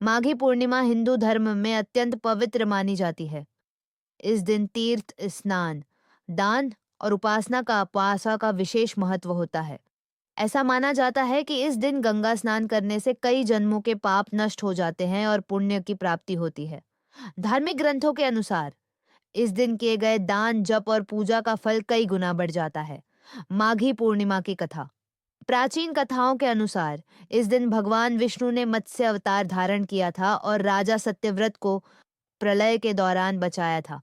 माघी पूर्णिमा हिंदू धर्म में अत्यंत पवित्र मानी जाती है। इस दिन तीर्थ स्नान, दान और उपासना का विशेष महत्व होता है। ऐसा माना जाता है कि इस दिन गंगा स्नान करने से कई जन्मों के पाप नष्ट हो जाते हैं और पुण्य की प्राप्ति होती है। धार्मिक ग्रंथों के अनुसार इस दिन किए गए दान, जप और पूजा का फल कई गुना बढ़ जाता है। माघी पूर्णिमा की कथा। प्राचीन कथाओं के अनुसार इस दिन भगवान विष्णु ने मत्स्य अवतार धारण किया था और राजा सत्यव्रत को प्रलय के दौरान बचाया था।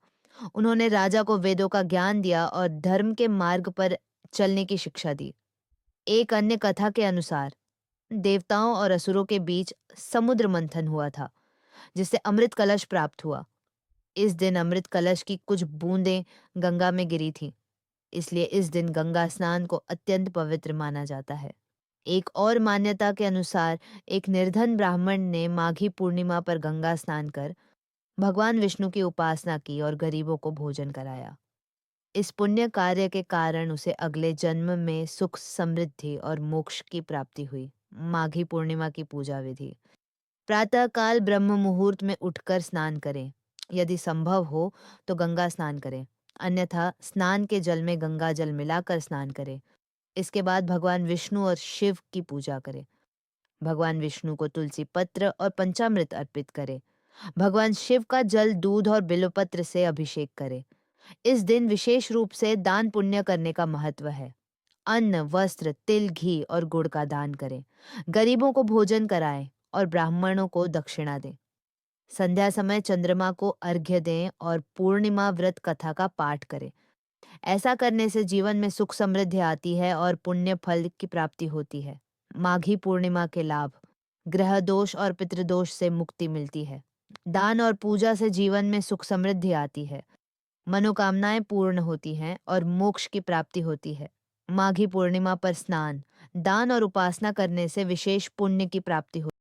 उन्होंने राजा को वेदों का ज्ञान दिया और धर्म के मार्ग पर चलने की शिक्षा दी। एक अन्य कथा के अनुसार देवताओं और असुरों के बीच समुद्र मंथन हुआ था, जिससे अमृत कलश प्राप्त हुआ। इस दिन अमृत कलश की कुछ बूंदें गंगा में गिरी थीं, इसलिए इस दिन गंगा स्नान को अत्यंत पवित्र माना जाता है। एक और मान्यता के अनुसार एक निर्धन ब्राह्मण ने माघी पूर्णिमा पर गंगा स्नान कर भगवान विष्णु की उपासना की और गरीबों को भोजन कराया। इस पुण्य कार्य के कारण उसे अगले जन्म में सुख, समृद्धि और मोक्ष की प्राप्ति हुई। माघी पूर्णिमा की पूजा विधि। प्रातःकाल ब्रह्म मुहूर्त में उठकर स्नान करें। यदि संभव हो तो गंगा स्नान करें, अन्यथा स्नान के जल में गंगा जल मिलाकर स्नान करें। इसके बाद भगवान विष्णु और शिव की पूजा करें। भगवान विष्णु को तुलसी पत्र और पंचामृत अर्पित करें। भगवान शिव का जल, दूध और बिल्वपत्र से अभिषेक करें। इस दिन विशेष रूप से दान पुण्य करने का महत्व है। अन्न, वस्त्र, तिल, घी और गुड़ का दान करें। गरीबों को भोजन कराएं और ब्राह्मणों को दक्षिणा दें। संध्या समय चंद्रमा को अर्घ्य दें और पूर्णिमा व्रत कथा का पाठ करें। ऐसा करने से जीवन में सुख समृद्धि आती है और पुण्य फल की प्राप्ति होती है। माघी पूर्णिमा के लाभ। ग्रह दोष और पितृदोष से मुक्ति मिलती है। दान और पूजा से जीवन में सुख समृद्धि आती है। मनोकामनाएं पूर्ण होती हैं और मोक्ष की प्राप्ति होती है। माघी पूर्णिमा पर स्नान, दान और उपासना करने से विशेष पुण्य की प्राप्ति होती है।